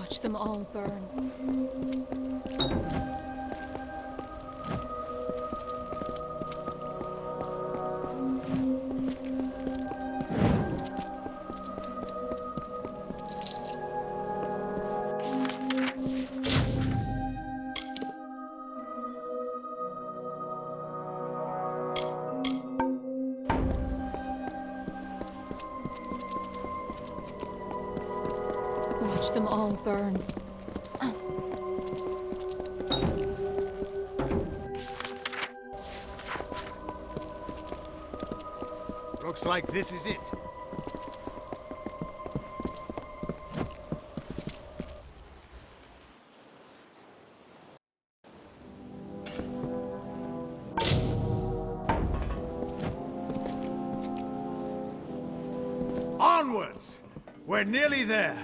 Watch them all burn. Watch them all burn. Looks like this is it. Onwards! We're nearly there.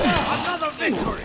Another victory!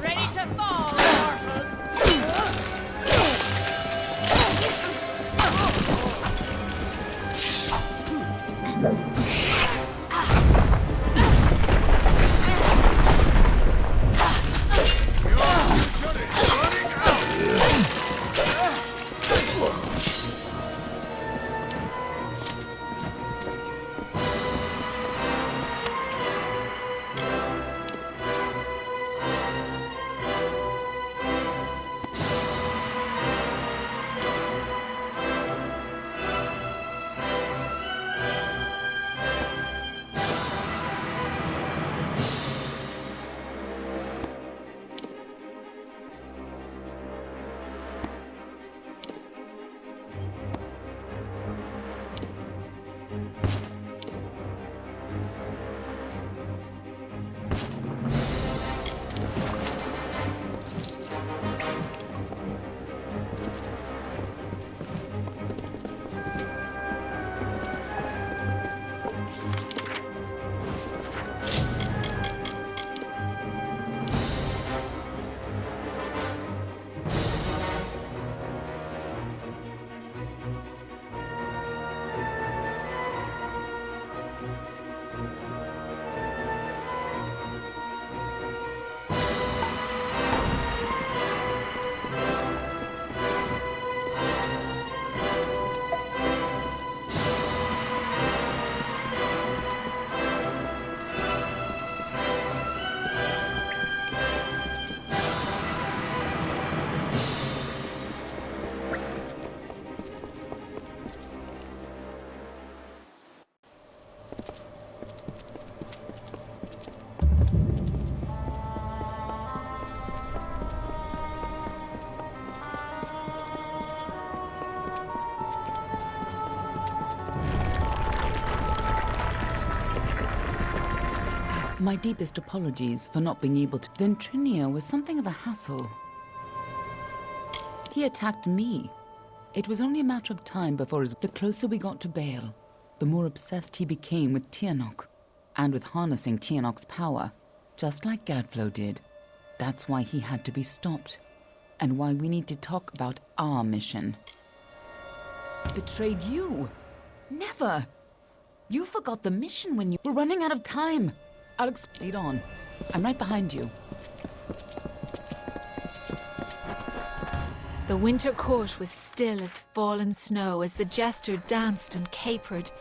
Ready to fall, Orphan! My deepest apologies for not being able to. Ventrinia was something of a hassle. He attacked me. It was only a matter of time before the closer we got to Baal, the more obsessed he became with Tianok, and with harnessing Tianok's power, just like Gadflow did. That's why he had to be stopped, and why we need to talk about our mission. Betrayed you? Never! You forgot the mission when you were running out of time. I'll lead on. I'm right behind you. The winter court was still as fallen snow as the jester danced and capered.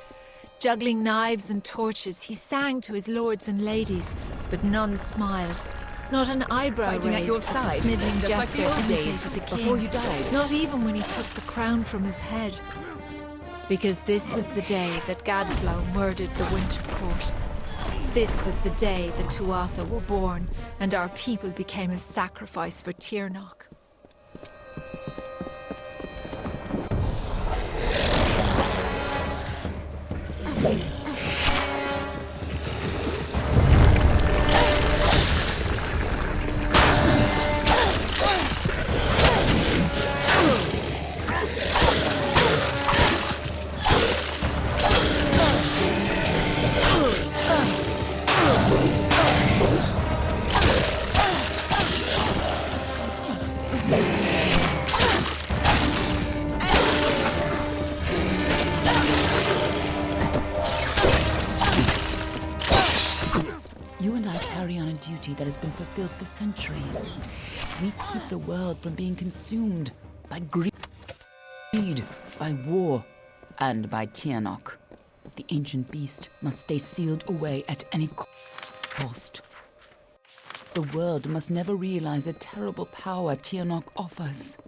Juggling knives and torches, he sang to his lords and ladies, but none smiled. Not an eyebrow Fighting raised at your as the side, sniveling just like jester the old days, imitated the king. before you died. Not even when he took the crown from his head. Because this was the day that Gadflow murdered the winter court. This was the day the Tuatha were born, and our people became a sacrifice for Tiernach. You and I carry on a duty that has been fulfilled for centuries. We keep the world from being consumed by greed, by war, and by Tianok. The ancient beast must stay sealed away at any cost. The world must never realize the terrible power Tianok offers.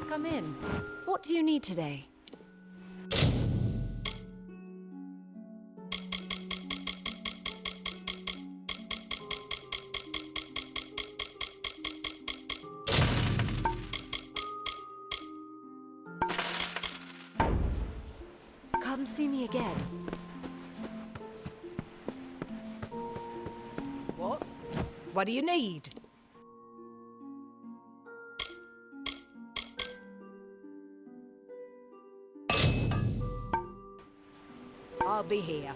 Come in. What do you need today? Come see me again. What? What do you need? I'll be here.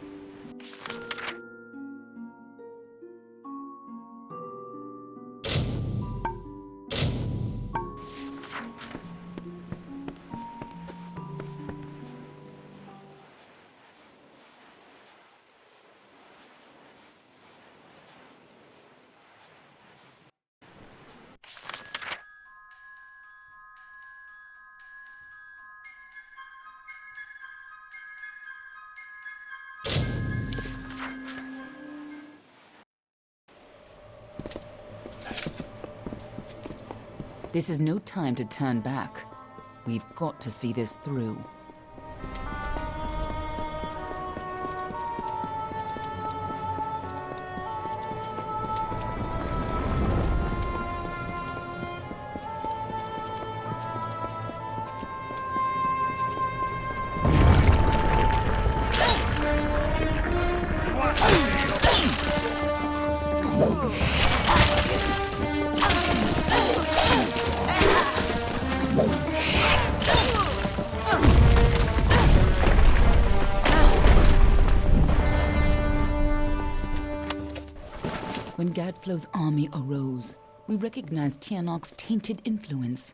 This is no time to turn back. We've got to see this through. When Gadflow's army arose, we recognized Tianok's tainted influence.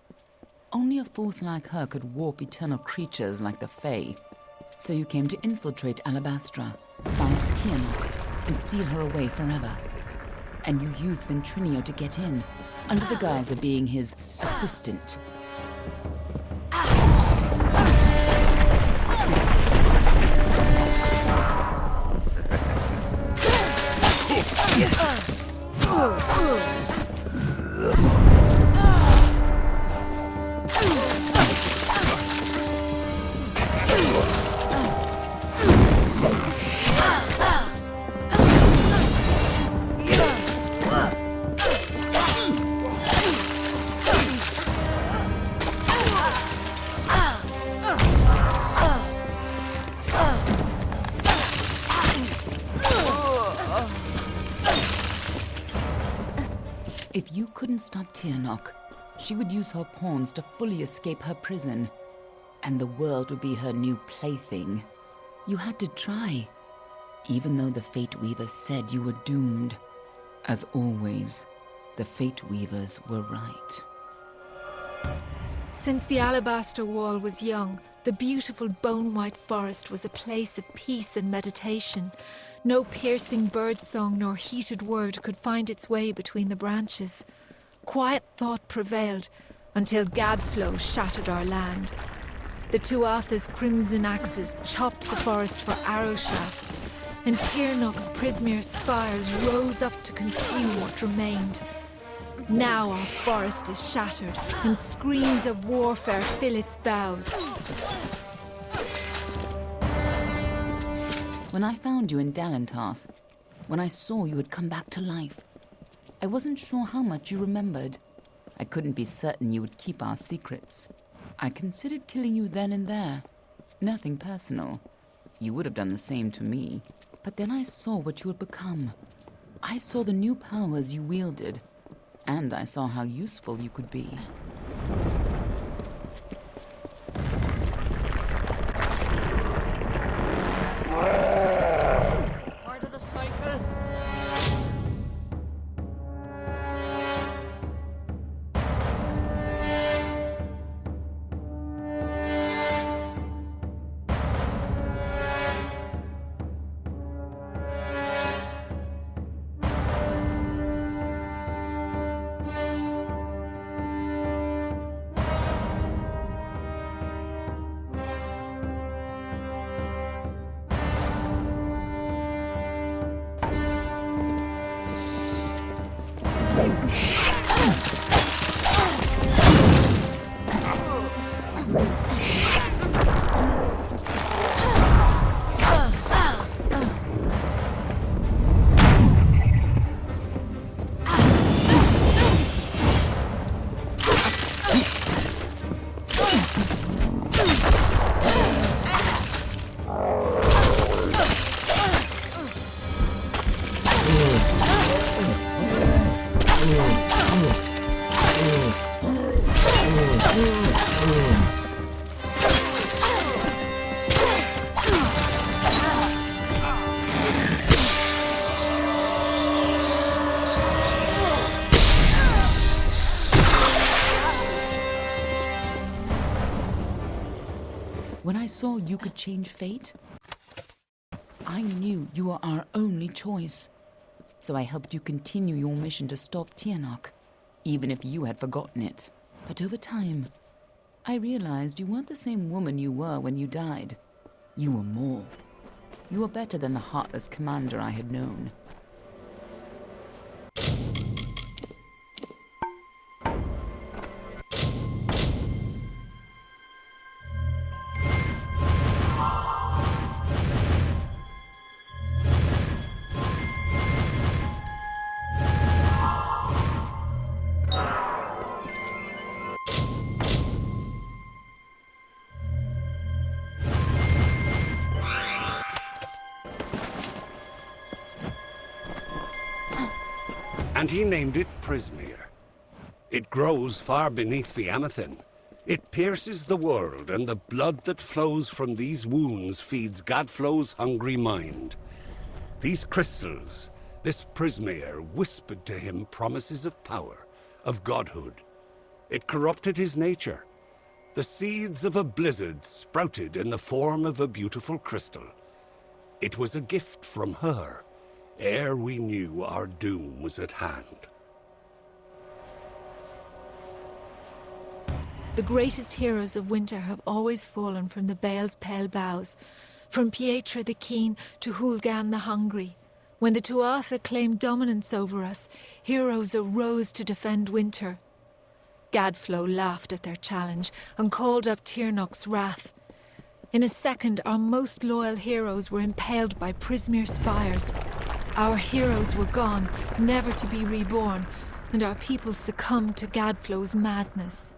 Only a force like her could warp eternal creatures like the Fae. So you came to infiltrate Alabastra, find Tianok, and seal her away forever. And you used Ventrinio to get in, under the guise of being his assistant. If you couldn't stop Tianok, she would use her pawns to fully escape her prison, and the world would be her new plaything. You had to try, even though the Fate Weavers said you were doomed. As always, the Fate Weavers were right. Since the alabaster wall was young, the beautiful bone-white forest was a place of peace and meditation. No piercing birdsong nor heated word could find its way between the branches. Quiet thought prevailed until Gadflow shattered our land. The Tuatha's crimson axes chopped the forest for arrow shafts, and Tirnok's Prismere spires rose up to consume what remained. Now our forest is shattered, and screams of warfare fill its boughs. When I found you in Dalentarth, when I saw you had come back to life, I wasn't sure how much you remembered. I couldn't be certain you would keep our secrets. I considered killing you then and there. Nothing personal. You would have done the same to me. But then I saw what you had become. I saw the new powers you wielded, and I saw how useful you could be. Part of the cycle. When I saw you could change fate, I knew you were our only choice. So I helped you continue your mission to stop Tianok, even if you had forgotten it. But over time, I realized you weren't the same woman you were when you died. You were more. You were better than the heartless commander I had known. And he named it Prismere. It grows far beneath the Amethyst. It pierces the world, and the blood that flows from these wounds feeds Gadflow's hungry mind. These crystals, This Prismeer whispered to him promises of power, of godhood. It corrupted his nature. The seeds of a blizzard sprouted in the form of a beautiful crystal. It was a gift from her, ere we knew our doom was at hand. The greatest heroes of winter have always fallen from the Bale's pale boughs, from Pietra the Keen to Hulgan the Hungry. When the Tuatha claimed dominance over us, heroes arose to defend winter. Gadflow laughed at their challenge and called up Tyrnok's wrath. In a second, our most loyal heroes were impaled by Prismeer spires. Our heroes were gone, never to be reborn, and our people succumbed to Gadflow's madness.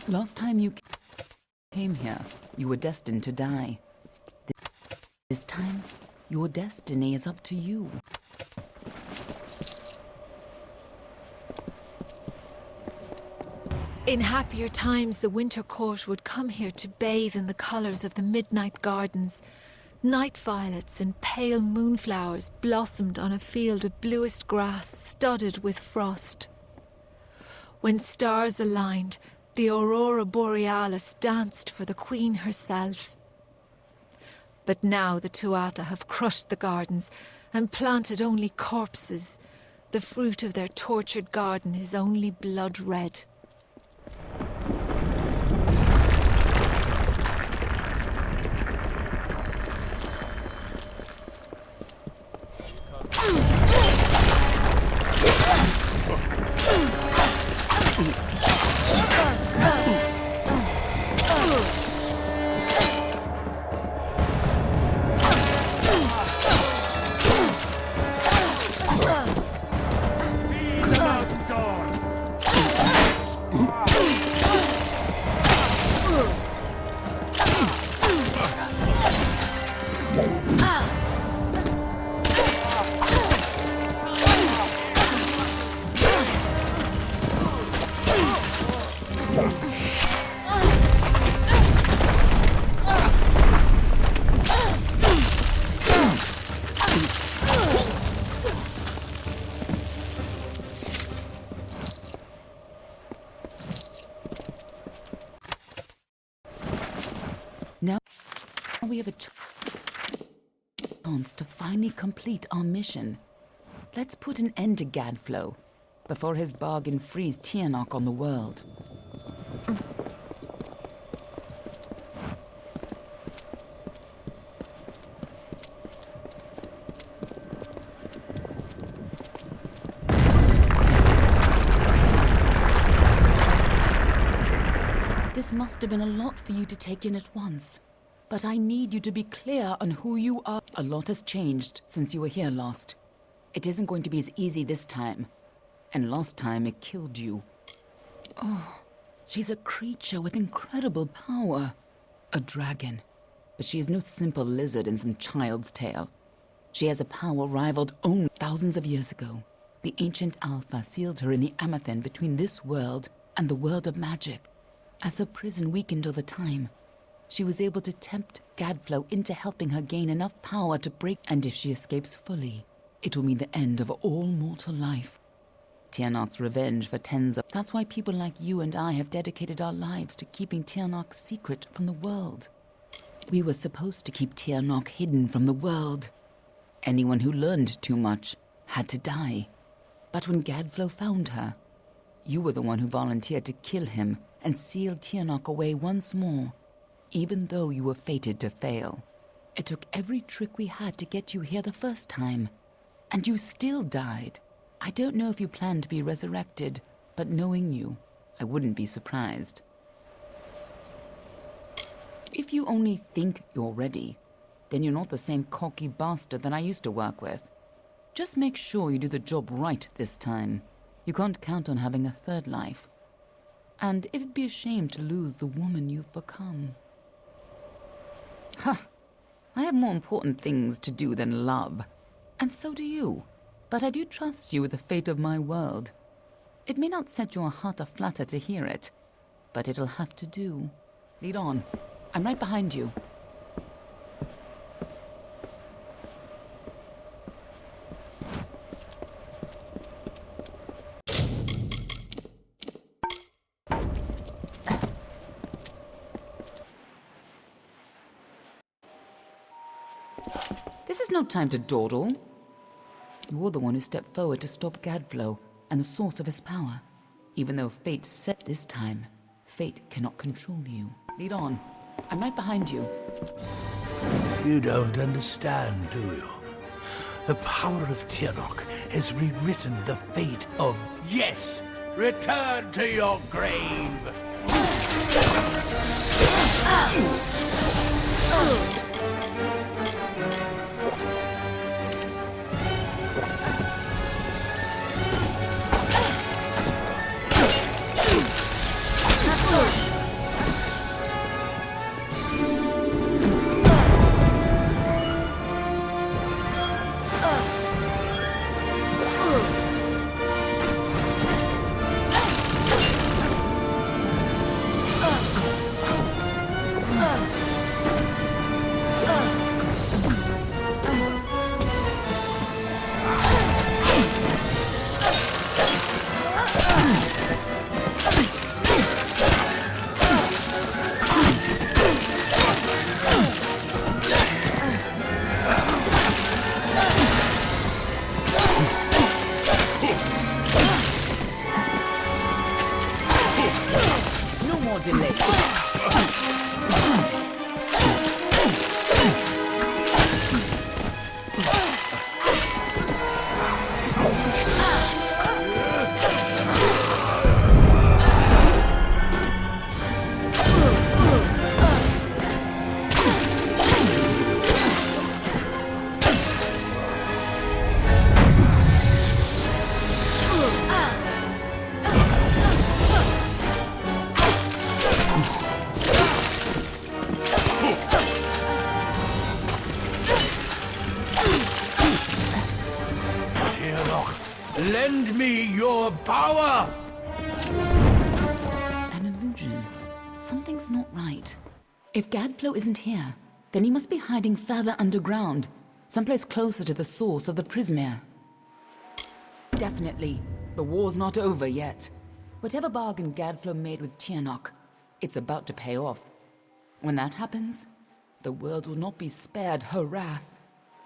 Last time you came here, you were destined to die. This time, your destiny is up to you. In happier times, the winter court would come here to bathe in the colours of the midnight gardens. Night violets and pale moonflowers blossomed on a field of bluest grass studded with frost. When stars aligned, the aurora borealis danced for the queen herself. But now the Tuatha have crushed the gardens and planted only corpses. The fruit of their tortured garden is only blood red. Now we have a chance to finally complete our mission. Let's put an end to Gadflow before his bargain frees Tyrnok on the world. This must have been a lot for you to take in at once. But I need you to be clear on who you are. A lot has changed since you were here last. It isn't going to be as easy this time. And last time it killed you. Oh, she's a creature with incredible power. A dragon. But she is no simple lizard in some child's tale. She has a power rivaled only thousands of years ago. The ancient Alpha sealed her in the Amathen between this world and the world of magic. As her prison weakened over time, she was able to tempt Gadflow into helping her gain enough power to break. And if she escapes fully, it will mean the end of all mortal life. Tyrnok's revenge for tens of... That's why people like you and I have dedicated our lives to keeping Tyrnok secret from the world. We were supposed to keep Tyrnok hidden from the world. Anyone who learned too much had to die. But when Gadflow found her, you were the one who volunteered to kill him and sealed Tyrnok away once more, even though you were fated to fail. It took every trick we had to get you here the first time, and you still died. I don't know if you plan to be resurrected, but knowing you, I wouldn't be surprised. If you only think you're ready, then you're not the same cocky bastard that I used to work with. Just make sure you do the job right this time. You can't count on having a third life. And it'd be a shame to lose the woman you've become. Huh. I have more important things to do than love. And so do you. But I do trust you with the fate of my world. It may not set your heart aflutter to hear it, but it'll have to do. Lead on. I'm right behind you. This is no time to dawdle. You're the one who stepped forward to stop Gadflow and the source of his power. Even though fate said this time, fate cannot control you. Lead on. I'm right behind you. You don't understand, do you? The power of Tirnoch has rewritten the fate of... Yes! Return to your grave! Lend me your power! An illusion. Something's not right. If Gadflow isn't here, then he must be hiding further underground, someplace closer to the source of the Prismere. Definitely, the war's not over yet. Whatever bargain Gadflow made with Tirnoch, it's about to pay off. When that happens, the world will not be spared her wrath.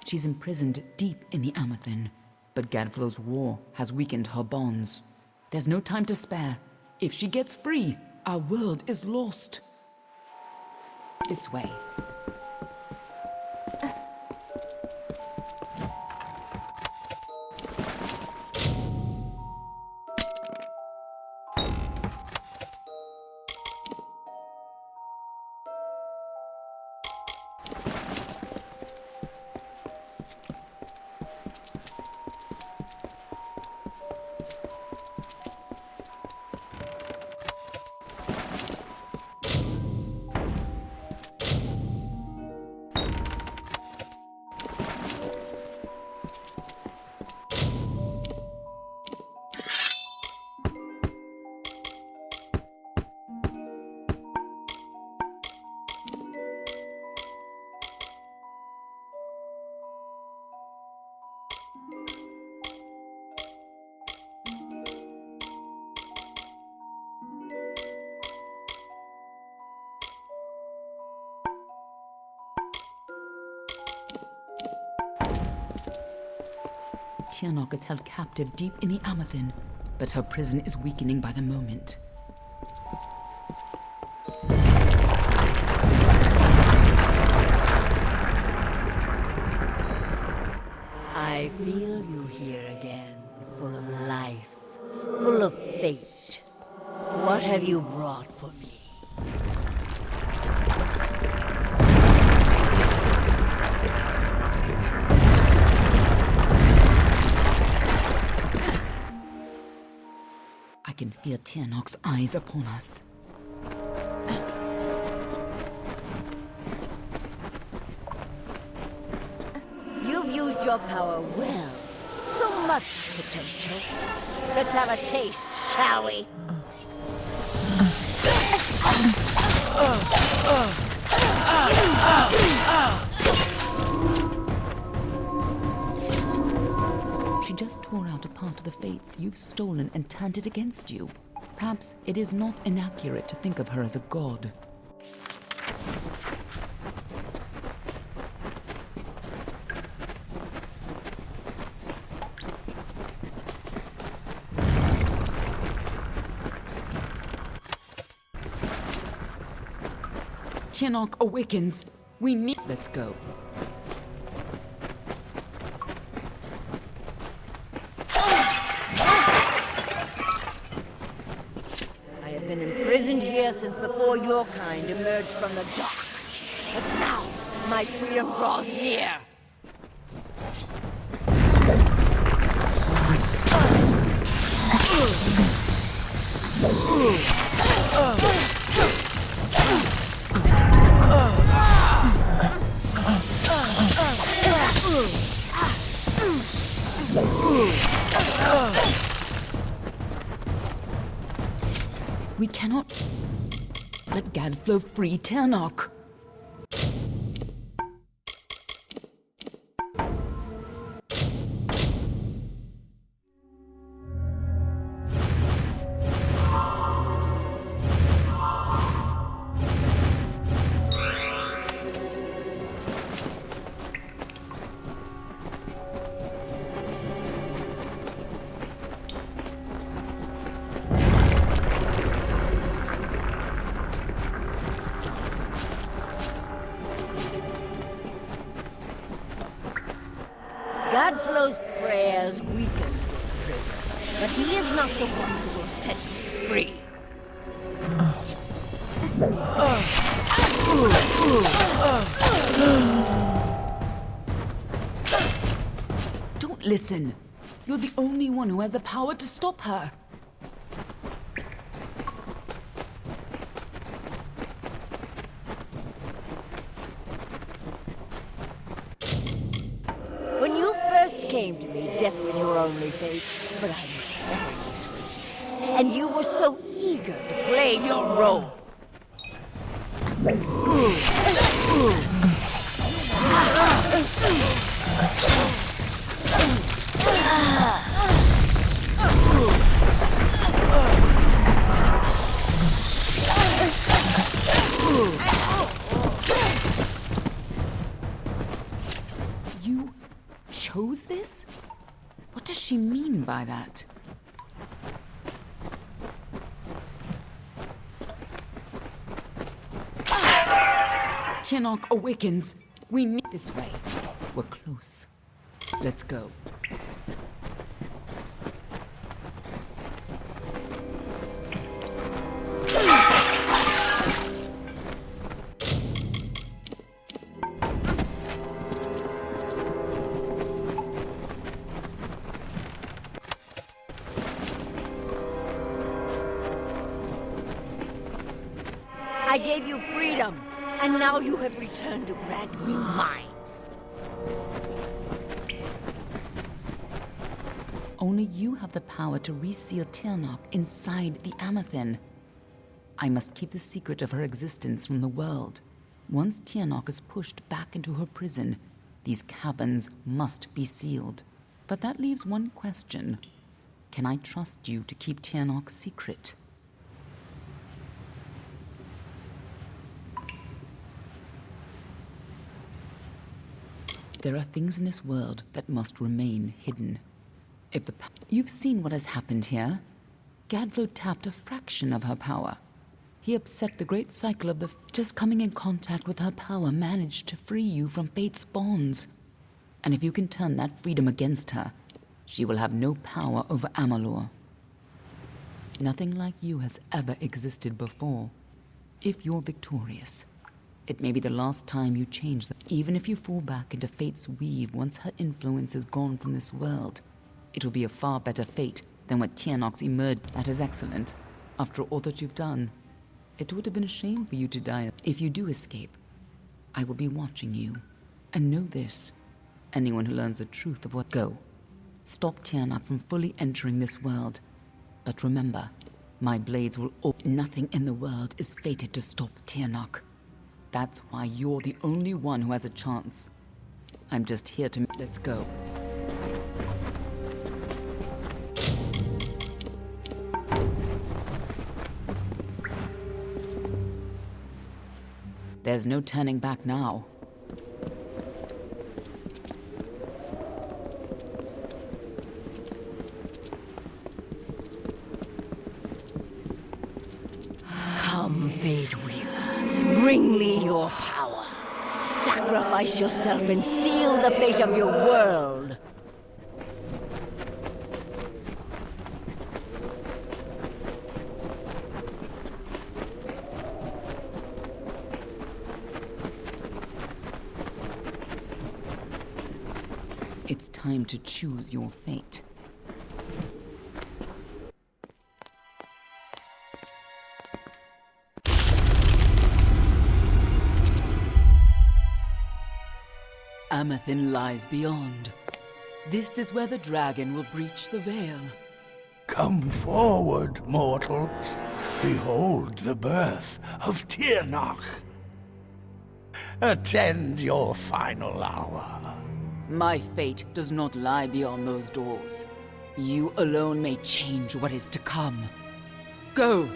She's imprisoned deep in the Amethyst, but Gadflow's war has weakened her bonds. There's no time to spare. If she gets free, our world is lost. This way. Tirnoch is held captive deep in the Amethyst, but her prison is weakening by the moment. I feel you here again, full of life, full of fate. What have you brought for me? feel Tianok's eyes upon us. You've used your power well. So much potential. Let's have a taste, shall we? She just tore out a part of the fates you've stolen and turned it against you. Perhaps it is not inaccurate to think of her as a god. Tianok awakens. We need... Let's go. I have been imprisoned here since before your kind emerged from the dark. But now, my freedom draws near. We cannot let Gadflow free Tianok. Godflow's prayers weaken this prison, but he is not the one who will set me free. Don't listen. You're the only one who has the power to stop her. When you first came to me, death was your only fate, but I was very sweet. And you were so eager to play your role. You chose this? What does she mean by that? Tianok awakens. We need this way. We're close. Let's go. I gave you freedom, and now you have returned to grant me mine. Only you have the power to reseal Tianok inside the Amathen. I must keep the secret of her existence from the world. Once Tianok is pushed back into her prison, these caverns must be sealed. But that leaves one question. Can I trust you to keep Tianok's secret? There are things in this world that must remain hidden. You've seen what has happened here. Gadflow tapped a fraction of her power. He upset the great cycle of just coming in contact with her power managed to free you from fate's bonds. And if you can turn that freedom against her, she will have no power over Amalur. Nothing like you has ever existed before. If you're victorious, it may be the last time you change them. Even if you fall back into fate's weave once her influence is gone from this world, it will be a far better fate than what Tianok's emerged. That is excellent. After all that you've done, it would have been a shame for you to die. If you do escape, I will be watching you. And know this, anyone who learns the truth of what go, stop Tianak from fully entering this world. But remember, my blades will nothing in the world is fated to stop Tianak. That's why you're the only one who has a chance. I'm just here to... Let's go. There's no turning back now. Come, Fate Weaver. Bring me your power. Sacrifice yourself and seal the fate of your world. It's time to choose your fate. Amethyst lies beyond. This is where the dragon will breach the veil. Come forward, mortals. Behold the birth of Tianak. Attend your final hour. My fate does not lie beyond those doors. You alone may change what is to come. Go!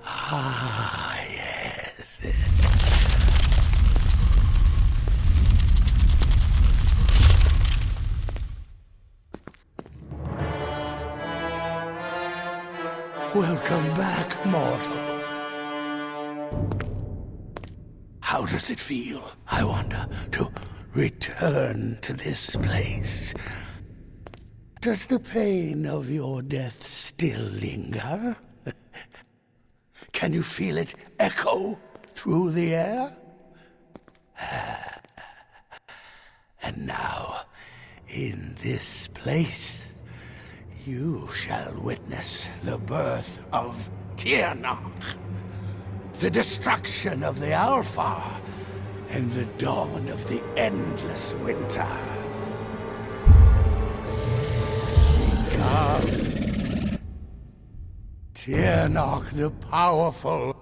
Ah, yes. Welcome back, mortal. How does it feel, I wonder, to return to this place? Does the pain of your death still linger? Can you feel it echo through the air? And now, in this place, you shall witness the birth of Tianak, the destruction of the Alpha, and the dawn of the endless winter. She comes. Tianak the powerful,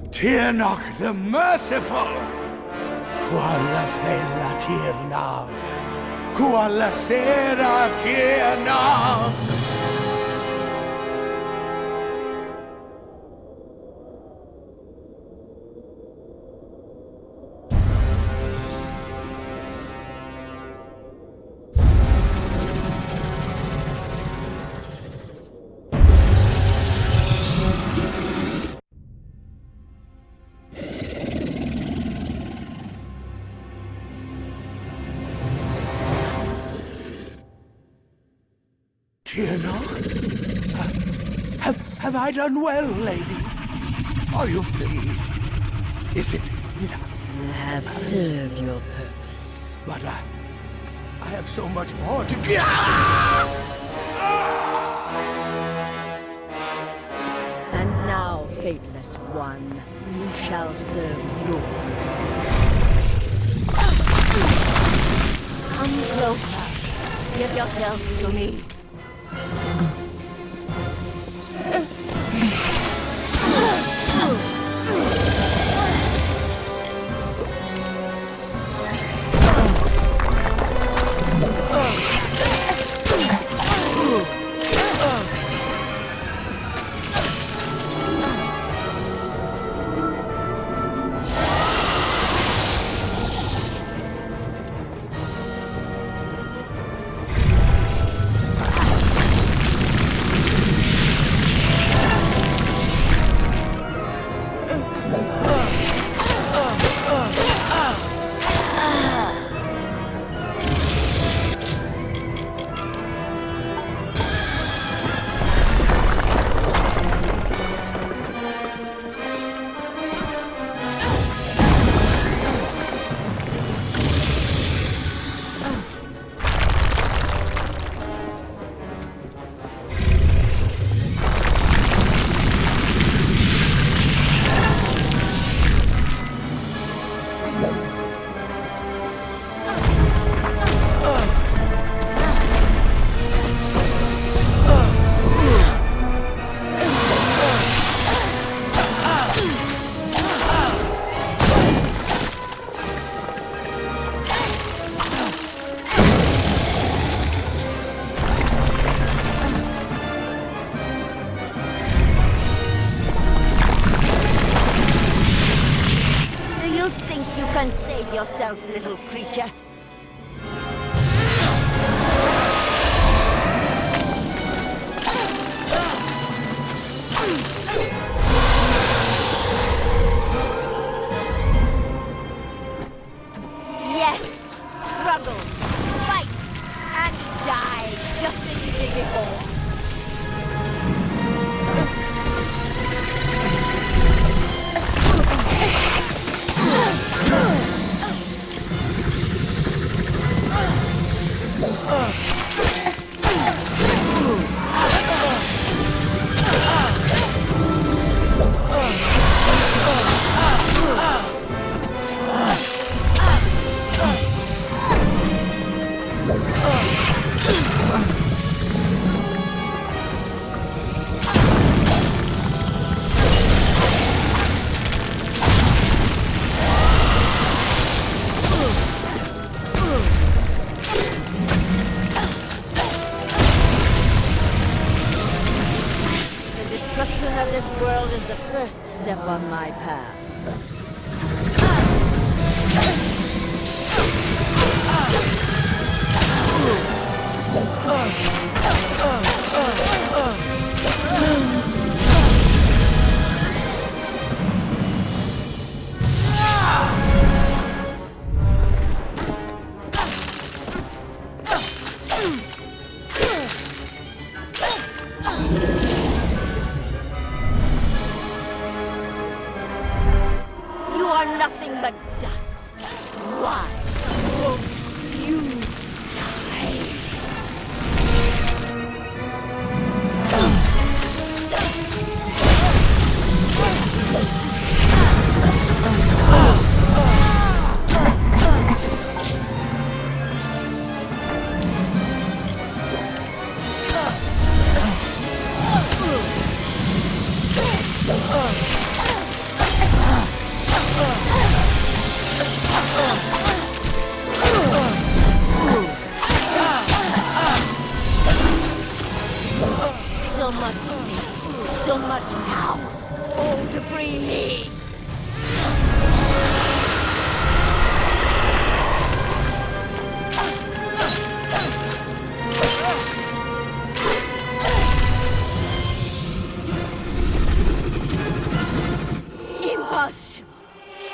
Tianak the merciful, quale fella Tianak, quale sera Tianak. Have I done well, lady? Are you pleased? Is it... You have served your purpose. But I have so much more to give. And now, fateless one, you shall serve yours. Come closer. Give yourself to me. Save yourself, little creature. Yes! Struggle, fight, and die, just as you did before. Destruction of this world is the first step on my path. You are nothing but dust. Why won't you die? So much need, so much power, all to free me. Impossible!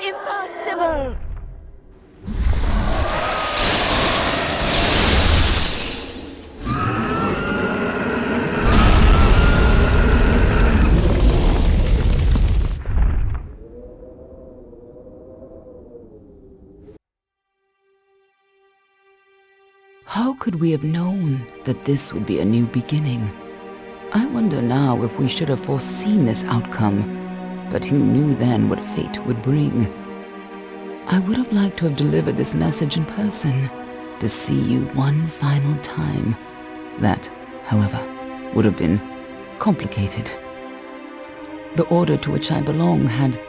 Impossible! How could we have known that this would be a new beginning? I wonder now if we should have foreseen this outcome, but who knew then what fate would bring? I would have liked to have delivered this message in person, to see you one final time. That, however, would have been complicated. The order to which I belong had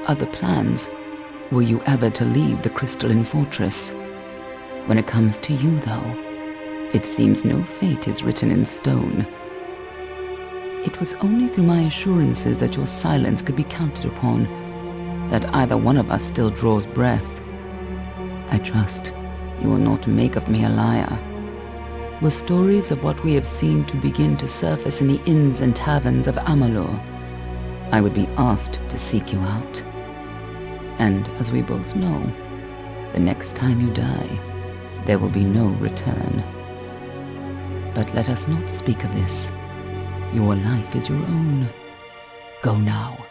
other plans. Were you ever to leave the crystalline fortress? When it comes to you, though, it seems no fate is written in stone. It was only through my assurances that your silence could be counted upon that either one of us still draws breath. I trust you will not make of me a liar. Were stories of what we have seen to begin to surface in the inns and taverns of Amalur, I would be asked to seek you out. And as we both know, the next time you die, there will be no return. But let us not speak of this. Your life is your own. Go now,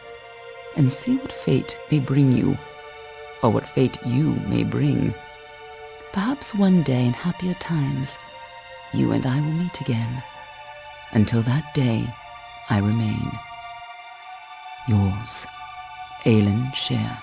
and see what fate may bring you, or what fate you may bring. Perhaps one day in happier times, you and I will meet again. Until that day, I remain yours, Aelin Share.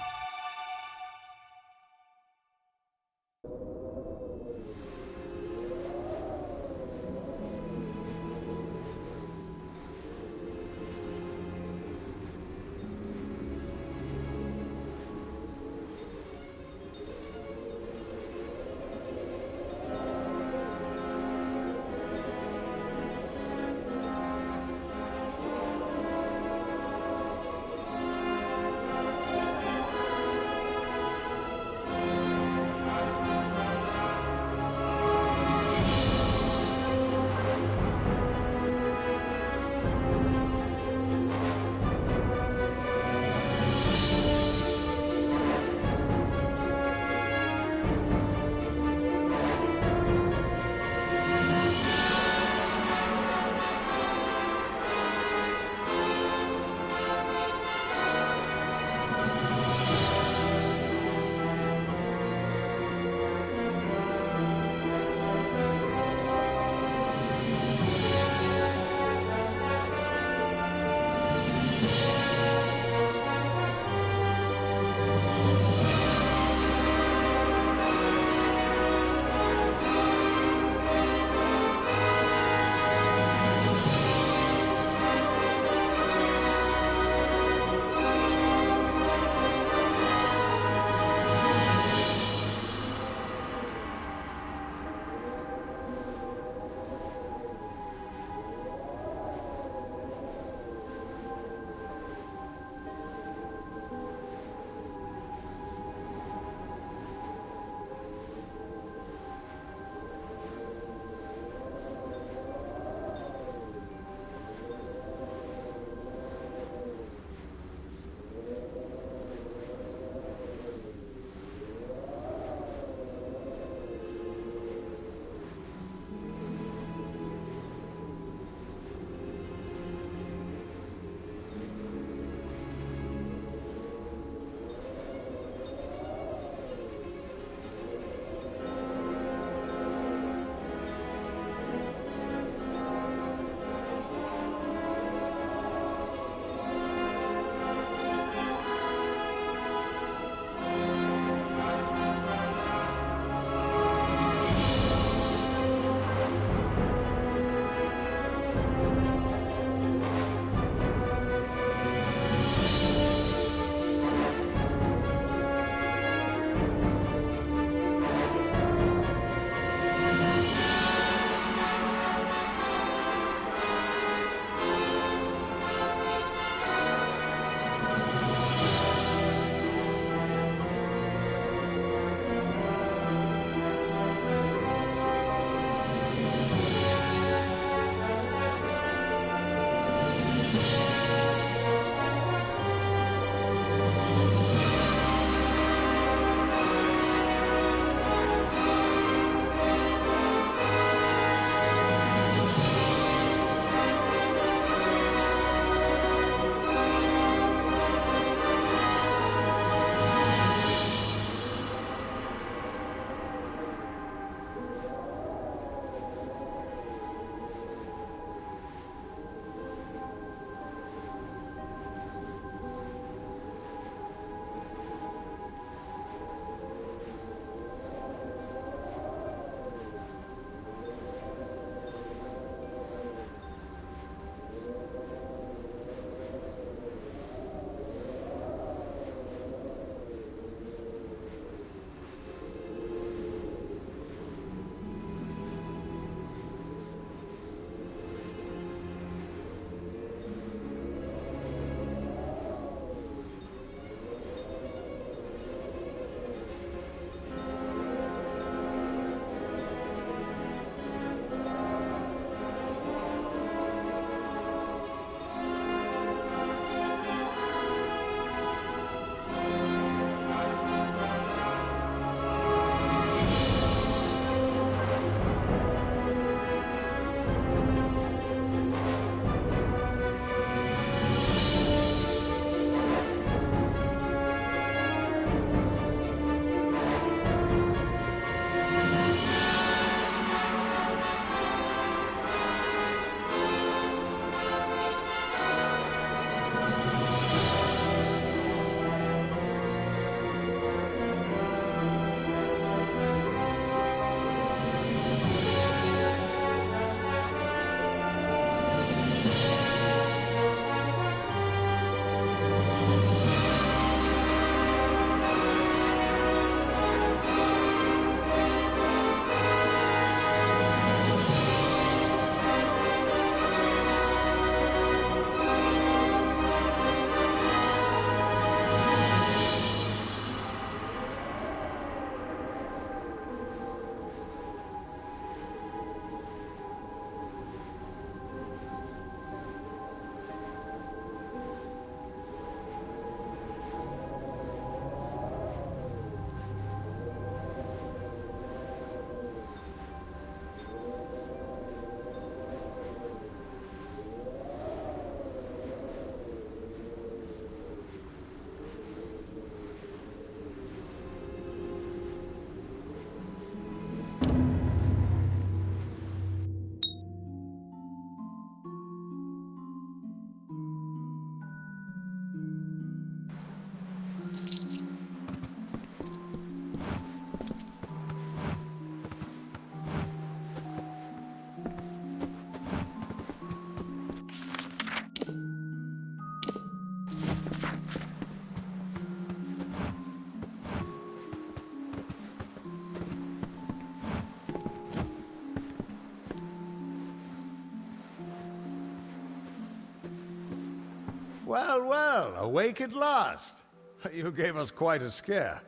Well, well, awake at last. You gave us quite a scare.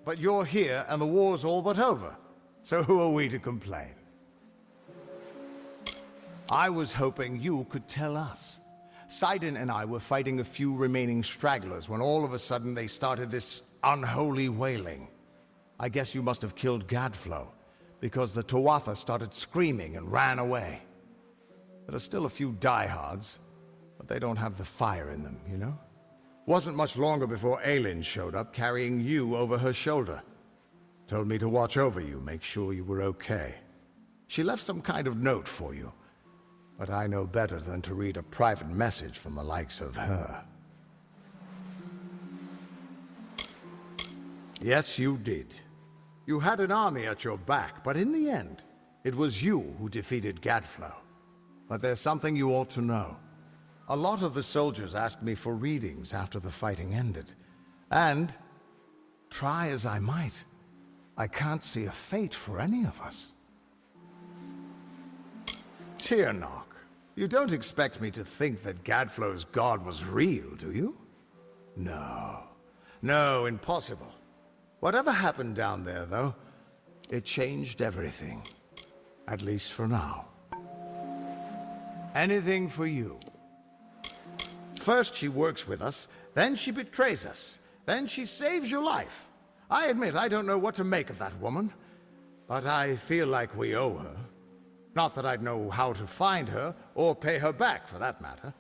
But you're here and the war's all but over. So who are we to complain? I was hoping you could tell us. Sidon and I were fighting a few remaining stragglers when all of a sudden they started this unholy wailing. I guess you must have killed Gadflow, because the Tuatha started screaming and ran away. There are still a few diehards, but they don't have the fire in them, you know? Wasn't much longer before Aelin showed up, carrying you over her shoulder. Told me to watch over you, make sure you were okay. She left some kind of note for you, but I know better than to read a private message from the likes of her. Yes, you did. You had an army at your back, but in the end, it was you who defeated Gadflow. But there's something you ought to know. A lot of the soldiers asked me for readings after the fighting ended. And, try as I might, I can't see a fate for any of us. Tirnoch, you don't expect me to think that Gadflow's god was real, do you? No. No, impossible. Whatever happened down there, though, it changed everything. At least for now. Anything for you. First she works with us, then she betrays us, then she saves your life. I admit I don't know what to make of that woman, but I feel like we owe her. Not that I'd know how to find her, or pay her back, for that matter.